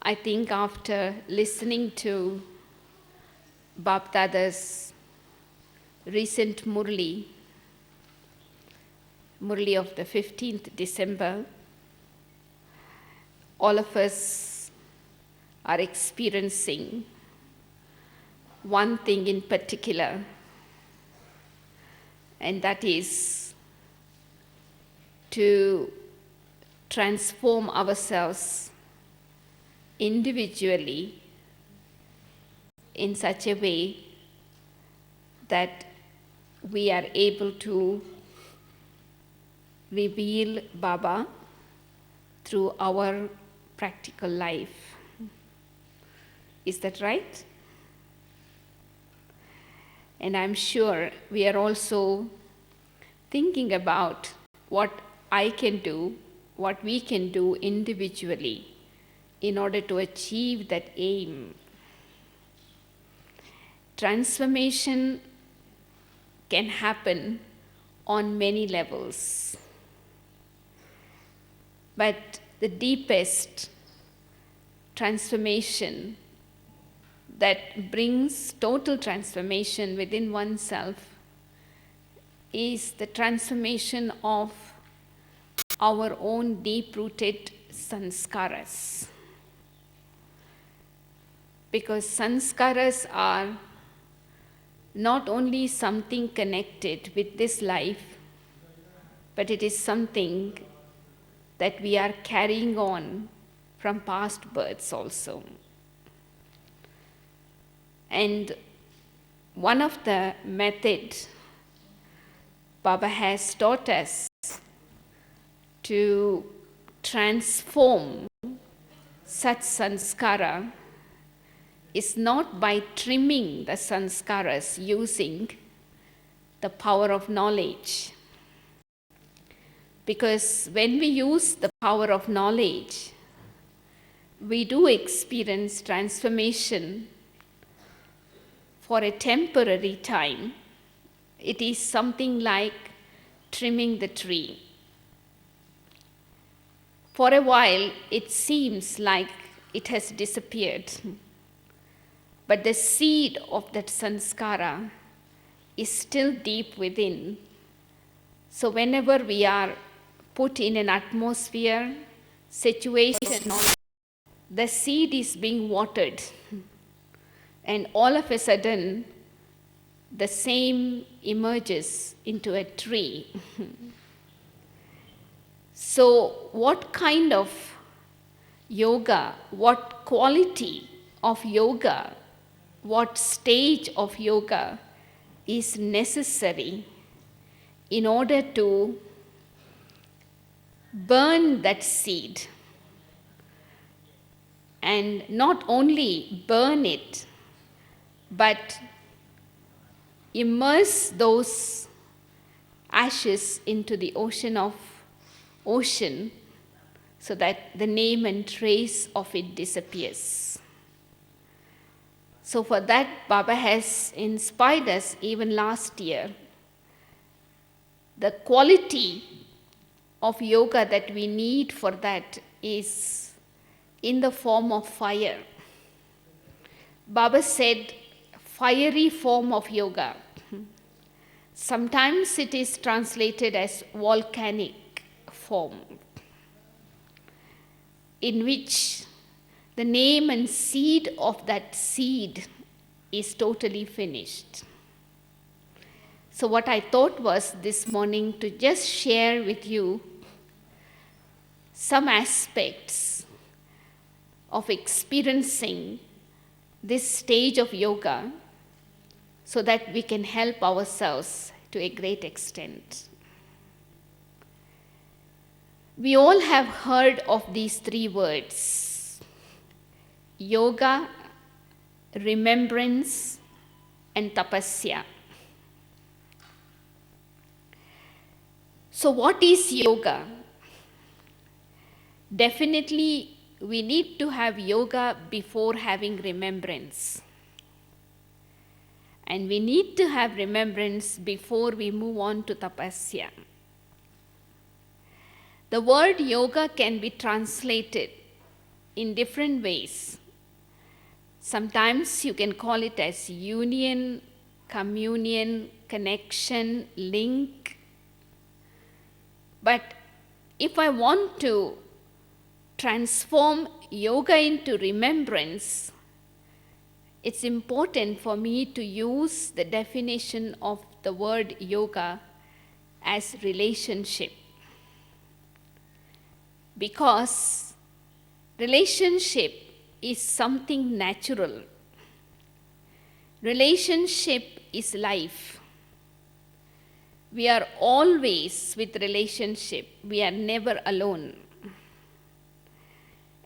I think after listening to Bab Dada's recent Murli of the 15th December, all of us are experiencing one thing in particular, and that is to transform ourselves individually in such a way that we are able to reveal Baba through our practical life. Is that right? And I'm sure we are also thinking about what I can do, what we can do individually in order to achieve that aim. Transformation can happen on many levels, but the deepest transformation that brings total transformation within oneself is the transformation of our own deep-rooted sanskaras. Because sanskaras are not only something connected with this life, but it is something that we are carrying on from past births also. And one of the methods Baba has taught us to transform such sanskara is not by trimming the sanskaras using the power of knowledge. Because when we use the power of knowledge, we do experience transformation for a temporary time. It is something like trimming the tree. For a while, it seems like it has disappeared. But the seed of that sanskara is still deep within. So whenever we are put in an atmosphere, situation, the seed is being watered. And all of a sudden, the same emerges into a tree. So what kind of yoga, what quality of yoga, what stage of yoga is necessary in order to burn that seed, and not only burn it, but immerse those ashes into the ocean so that the name and trace of it disappears. So for that, Baba has inspired us even last year. The quality of yoga that we need for that is in the form of fire. Baba said, fiery form of yoga. Sometimes it is translated as volcanic form, in which the name and seed of that seed is totally finished. So what I thought was this morning to just share with you some aspects of experiencing this stage of yoga so that we can help ourselves to a great extent. We all have heard of these three words: yoga, remembrance, and tapasya. So what is yoga? Definitely, we need to have yoga before having remembrance. And we need to have remembrance before we move on to tapasya. The word yoga can be translated in different ways. Sometimes you can call it as union, communion, connection, link. But if I want to transform yoga into remembrance, it's important for me to use the definition of the word yoga as relationship. Because relationship is something natural. Relationship is life. We are always with relationship. We are never alone.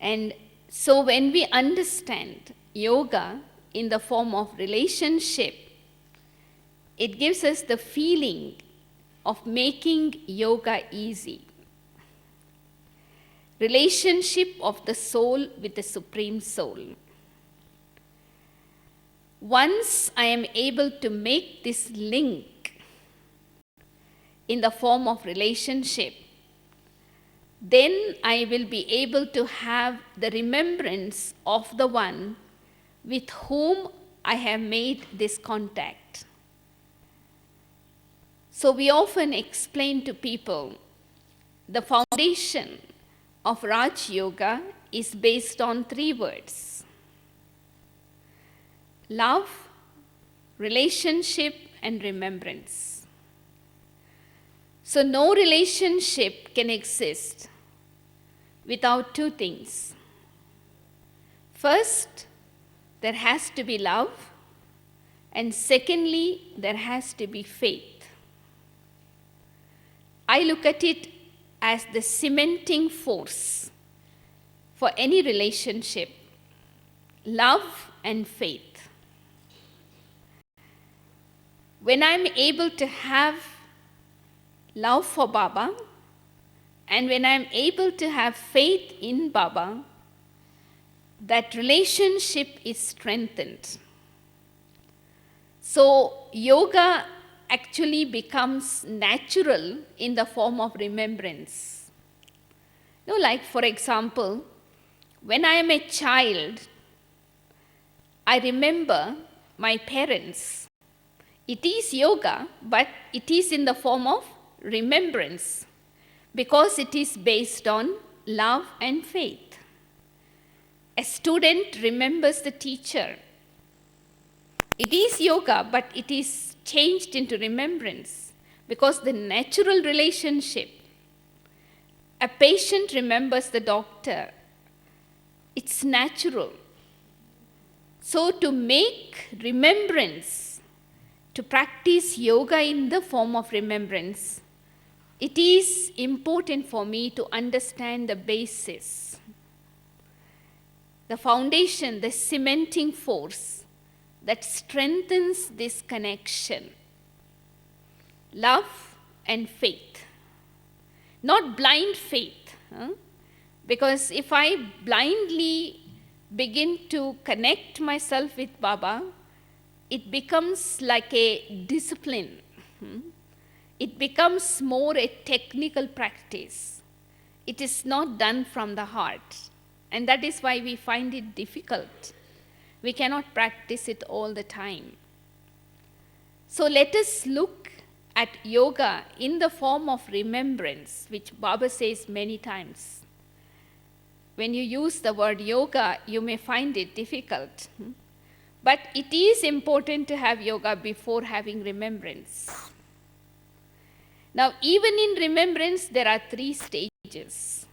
And so when we understand yoga in the form of relationship, it gives us the feeling of making yoga easy. Relationship of the soul with the Supreme Soul. Once I am able to make this link in the form of relationship, then I will be able to have the remembrance of the one with whom I have made this contact. So we often explain to people the foundation of Raj Yoga is based on 3 words: love, relationship, and remembrance. So no relationship can exist without 2 things. First, there has to be love, and secondly, there has to be faith. I look at it as the cementing force for any relationship: love and faith. When I'm able to have love for Baba, and when I'm able to have faith in Baba, that relationship is strengthened. So yoga actually becomes natural in the form of remembrance. Like for example, when I am a child, I remember my parents. It is yoga, but it is in the form of remembrance because it is based on love and faith. A student remembers the teacher. It is yoga, but it is changed into remembrance because the natural relationship. A patient remembers the doctor. It's natural. So to make remembrance, to practice yoga in the form of remembrance, it is important for me to understand the basis, the foundation, the cementing force that strengthens this connection: love and faith. Not blind faith, because if I blindly begin to connect myself with Baba, it becomes like a discipline. It becomes more a technical practice. It is not done from the heart. And that is why we find it difficult. We cannot practice it all the time. So let us look at yoga in the form of remembrance, which Baba says many times. When you use the word yoga, you may find it difficult. But it is important to have yoga before having remembrance. Now, even in remembrance, there are 3 stages.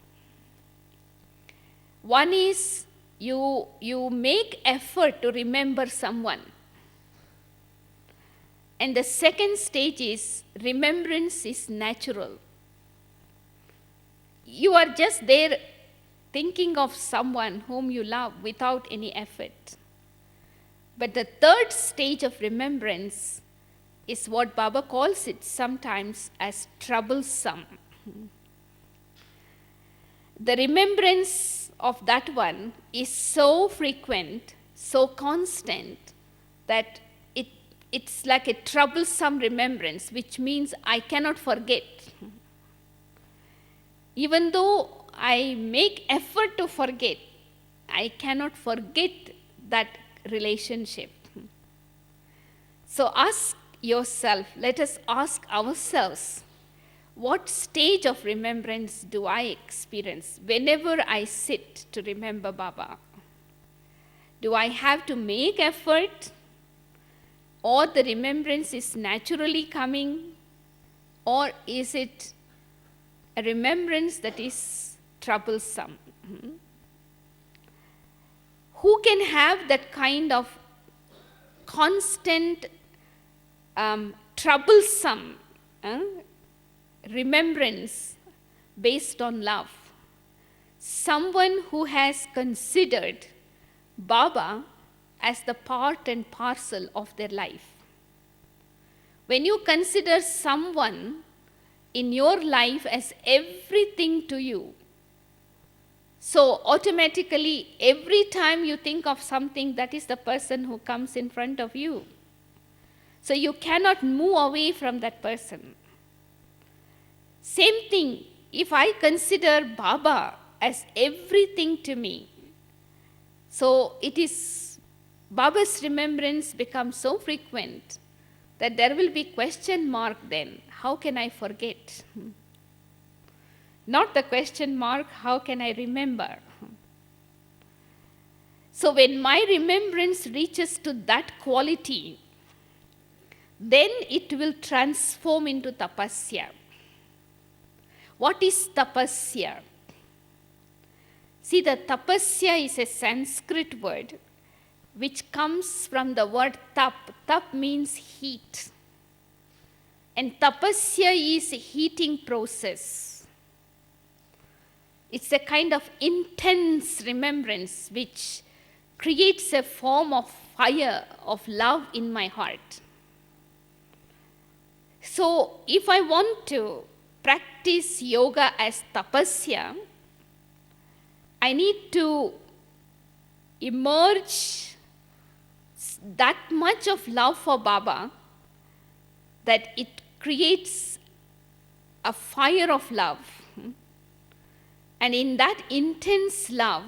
One is you make effort to remember someone. And the second stage is remembrance is natural. You are just there thinking of someone whom you love without any effort. But the third stage of remembrance is what Baba calls it sometimes as troublesome. The remembrance of that one is so frequent, so constant, that it's like a troublesome remembrance, which means I cannot forget. Even though I make effort to forget, I cannot forget that relationship. So ask yourself, let us ask ourselves, what stage of remembrance do I experience whenever I sit to remember Baba? Do I have to make effort, or the remembrance is naturally coming, or is it a remembrance that is troublesome? Who can have that kind of constant troublesome remembrance based on love? Someone who has considered Baba as the part and parcel of their life. When you consider someone in your life as everything to you, so automatically every time you think of something, that is the person who comes in front of you. So you cannot move away from that person. Same thing, if I consider Baba as everything to me, so it is Baba's remembrance becomes so frequent that there will be question mark then. How can I forget? Not the question mark, how can I remember? So when my remembrance reaches to that quality, then it will transform into tapasya. What is tapasya? See, the tapasya is a Sanskrit word which comes from the word tap. Tap means heat. And tapasya is a heating process. It's a kind of intense remembrance which creates a form of fire of love in my heart. So if I want to practice yoga as tapasya, I need to emerge that much of love for Baba that it creates a fire of love. And in that intense love,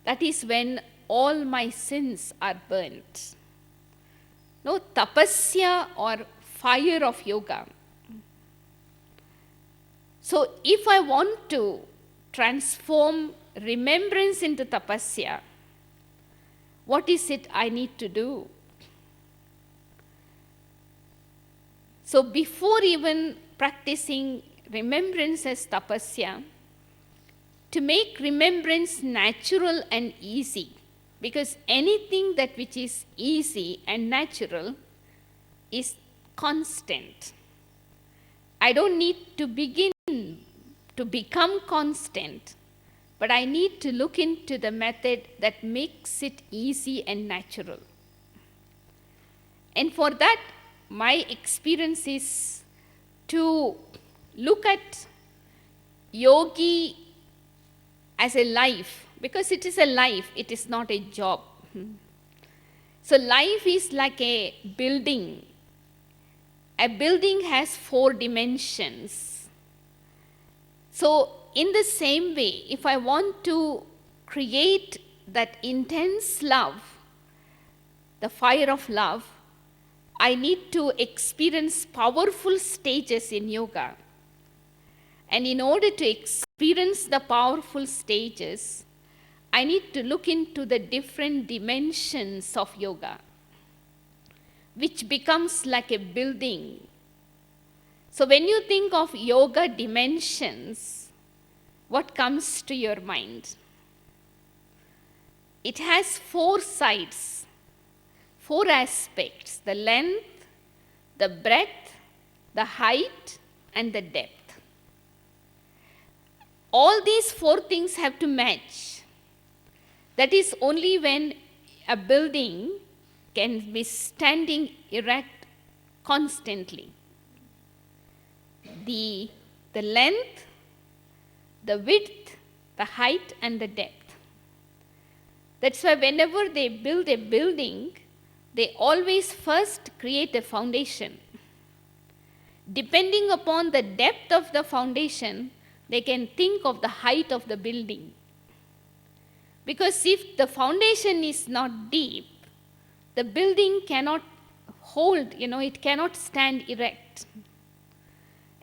that is when all my sins are burnt. No, tapasya or fire of yoga. So if I want to transform remembrance into tapasya, what is it I need to do? So before even practicing remembrance as tapasya, to make remembrance natural and easy, because anything that which is easy and natural is constant. I don't need to begin to become constant, but I need to look into the method that makes it easy and natural. And for that, my experience is to look at yogi as a life, because it is a life, it is not a job. So life is like a building. A building has 4 dimensions. So in the same way, if I want to create that intense love, the fire of love, I need to experience powerful stages in yoga. And in order to experience the powerful stages, I need to look into the different dimensions of yoga, which becomes like a building. So when you think of yoga dimensions, what comes to your mind? It has 4 sides, 4 aspects: the length, the breadth, the height, and the depth. All these 4 things have to match. That is only when a building can be standing erect constantly. The length, the width, the height, and the depth. That's why whenever they build a building, they always first create a foundation. Depending upon the depth of the foundation, they can think of the height of the building. Because if the foundation is not deep, the building cannot hold, it cannot stand erect.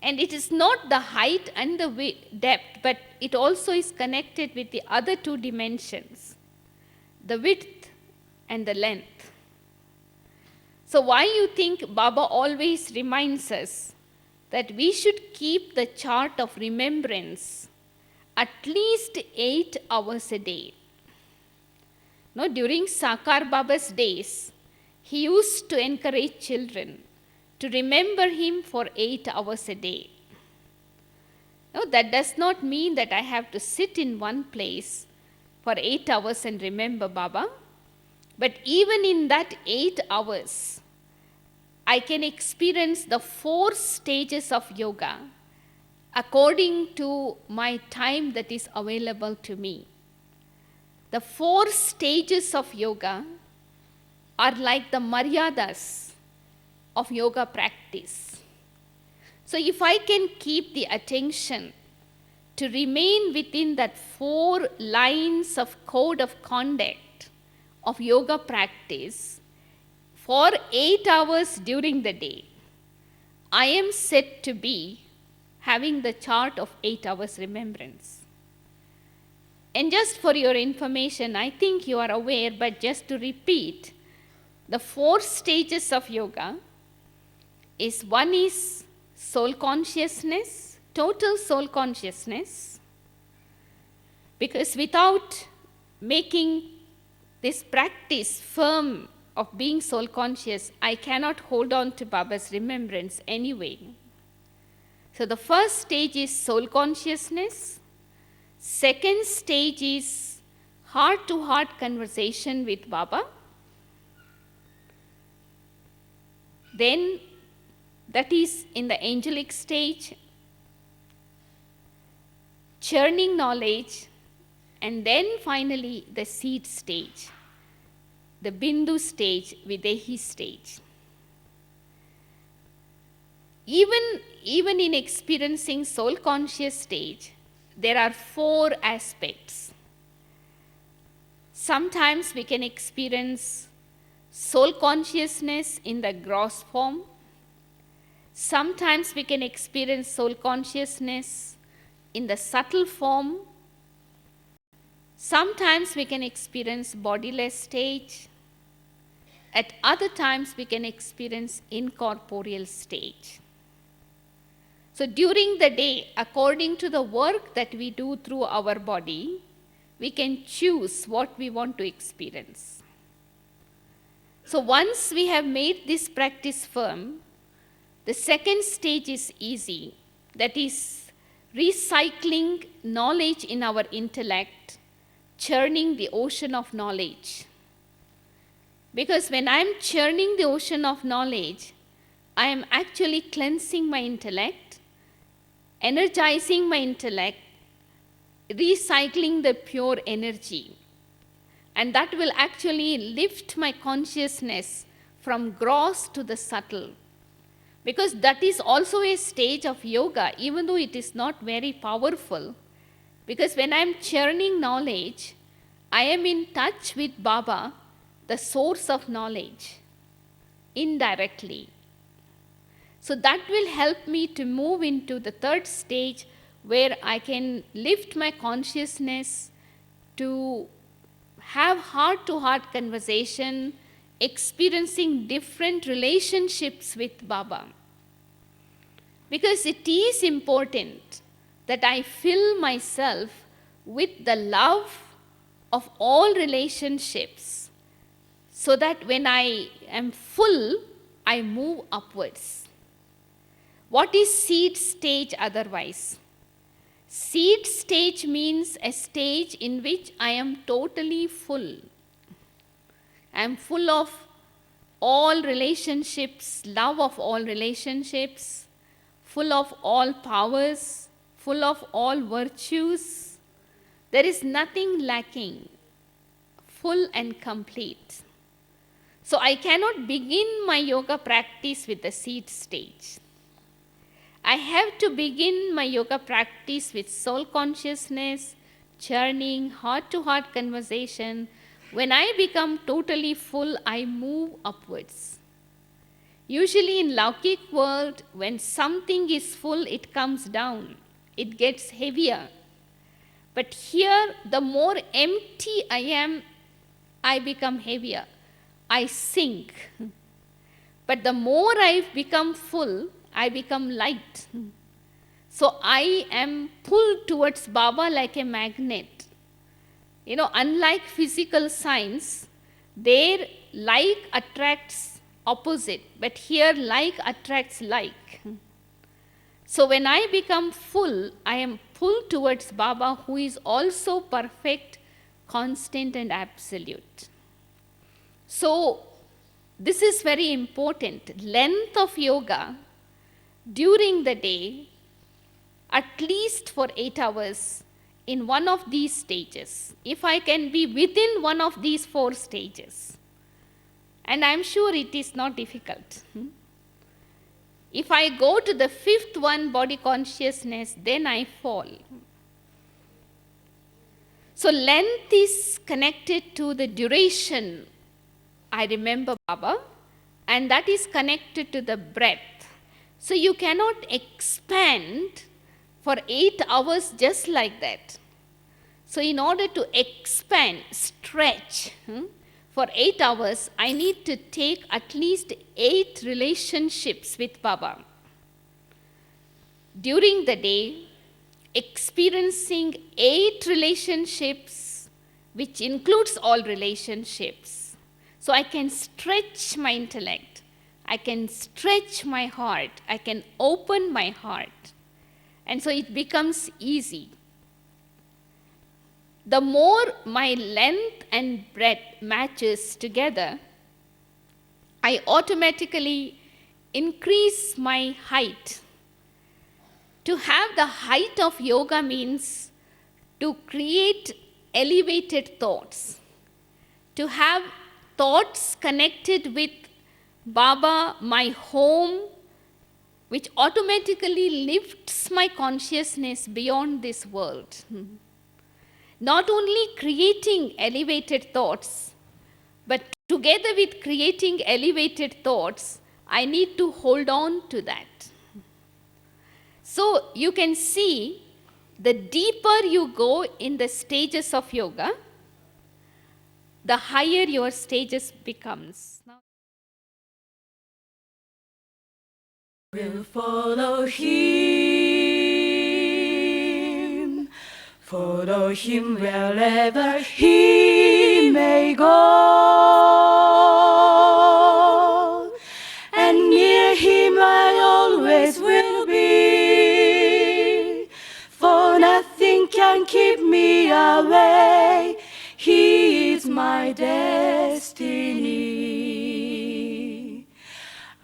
And it is not the height and the depth, but it also is connected with the other two dimensions, the width and the length. So why you think Baba always reminds us that we should keep the chart of remembrance at least 8 hours a day? No, during Sakar Baba's days, he used to encourage children to remember him for 8 hours a day. No, that does not mean that I have to sit in one place for 8 hours and remember Baba. But even in that 8 hours, I can experience the 4 stages of yoga according to my time that is available to me. The 4 stages of yoga are like the maryadas of yoga practice. So if I can keep the attention to remain within that 4 lines of code of conduct of yoga practice for 8 hours during the day, I am said to be having the chart of 8 hours remembrance. And just for your information, I think you are aware, but just to repeat, the 4 stages of yoga is, one is soul consciousness, total soul consciousness, because without making this practice firm of being soul conscious, I cannot hold on to Baba's remembrance anyway. So the first stage is soul consciousness. Second stage is heart-to-heart conversation with Baba. Then that is in the angelic stage, churning knowledge, and then finally the seed stage, the Bindu stage, Videhi stage. Even in experiencing soul conscious stage, there are 4 aspects. Sometimes we can experience soul consciousness in the gross form. Sometimes we can experience soul consciousness in the subtle form. Sometimes we can experience bodiless stage. At other times we can experience incorporeal stage. So during the day, according to the work that we do through our body, we can choose what we want to experience. So once we have made this practice firm, the second stage is easy. That is recycling knowledge in our intellect, churning the ocean of knowledge. Because when I am churning the ocean of knowledge, I am actually cleansing my intellect, energizing my intellect, recycling the pure energy. And that will actually lift my consciousness from gross to the subtle. Because that is also a stage of yoga, even though it is not very powerful. Because when I am churning knowledge, I am in touch with Baba, the source of knowledge, indirectly. So that will help me to move into the third stage, where I can lift my consciousness to have heart-to-heart conversation, experiencing different relationships with Baba. Because it is important that I fill myself with the love of all relationships, so that when I am full, I move upwards. What is seed stage otherwise? Seed stage means a stage in which I am totally full. I am full of all relationships, love of all relationships, full of all powers, full of all virtues. There is nothing lacking, full and complete. So I cannot begin my yoga practice with the seed stage. I have to begin my yoga practice with soul consciousness, churning, heart-to-heart conversation. When I become totally full, I move upwards. Usually in Laukik world, when something is full, it comes down. It gets heavier. But here, the more empty I am, I become heavier. I sink. But the more I become full, I become light. So I am pulled towards Baba like a magnet. You know, unlike physical science, there like attracts opposite, but here like attracts like. So when I become full, I am pulled towards Baba, who is also perfect, constant and absolute. So this is very important. Length of yoga during the day, at least for 8 hours in one of these stages. If I can be within one of these 4 stages, and I'm sure it is not difficult. If I go to the 5th one, body consciousness, then I fall. So length is connected to the duration. I remember Baba, and that is connected to the breath. So you cannot expand for 8 hours just like that. So in order to expand, stretch for 8 hours, I need to take at least 8 relationships with Baba. During the day, experiencing 8 relationships, which includes all relationships. So I can stretch my intellect, I can stretch my heart, I can open my heart. And so it becomes easy. The more my length and breadth matches together, I automatically increase my height. To have the height of yoga means to create elevated thoughts, to have thoughts connected with Baba, my home, which automatically lifts my consciousness beyond this world. Not only creating elevated thoughts, but together with creating elevated thoughts, I need to hold on to that. So you can see, the deeper you go in the stages of yoga, the higher your stages becomes. Will follow him wherever he may go, and near him I always will be, for nothing can keep me away. He is my destiny.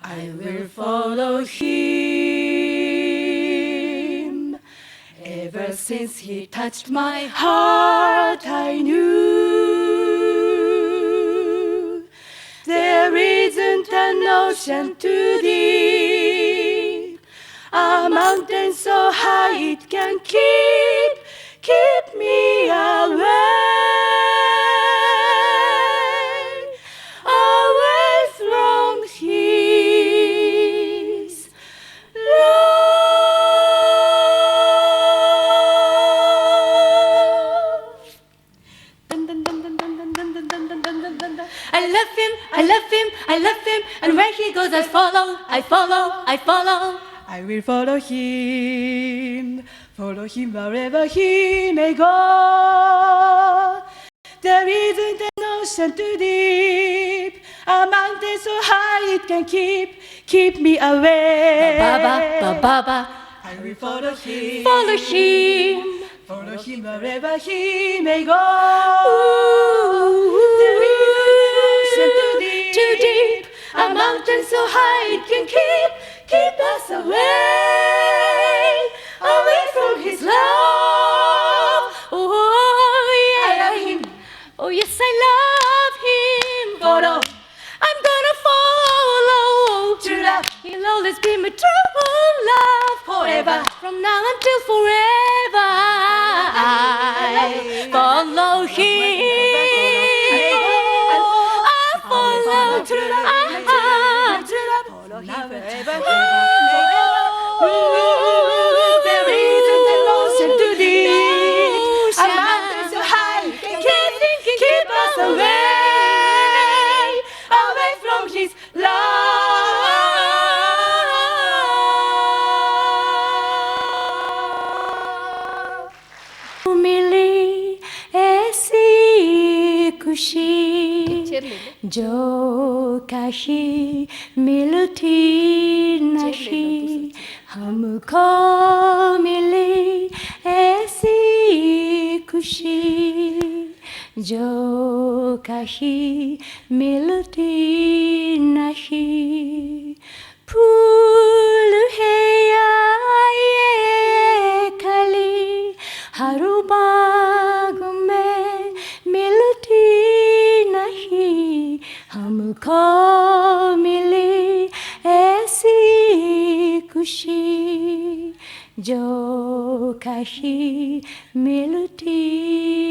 I will follow him. Ever since he touched my heart, I knew there isn't an ocean too deep, a mountain so high it can keep me away from his love. I love him, I love him, I love him, and where he goes I follow, I follow, I follow. I will follow him wherever he may go. There isn't an ocean too deep, a mountain so high it can keep me away. Ba-ba-ba. I will follow him wherever he may go. There isn't an ocean too deep, a mountain so high it can keep us away from his love. Oh yeah, I love him. Oh yes, I love him. Follow. I'm gonna follow. True love. He'll always be my true love. Forever. From now until forever. I I'll follow him. I'll follow there isn't an ocean too deep, a mountain so high, keep us away from his love. मिली ऐसी खुशी जो कहीं मिलती नहीं, हमको मिली ऐसी खुशी जो कहीं मिलती नहीं. फूल है या ये कली हर बाग में मिलती नहीं, हमको मिली ऐसी खुशी जो कहीं मिलती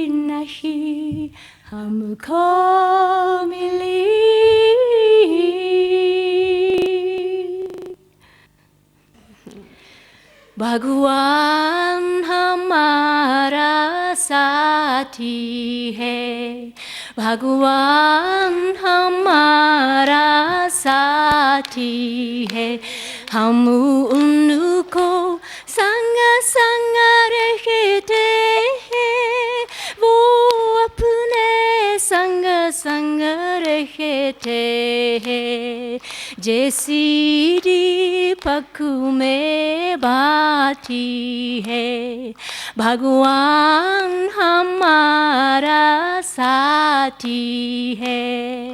नहीं, हमको मिली. भगवान हमारा साथी है, भगवान हमारा साथी है, हम उनको संग संग रहते हैं, वो अपने संग संग रहते हैं. जैसी दीपक में बाती है, भगवान हमारा साथी है.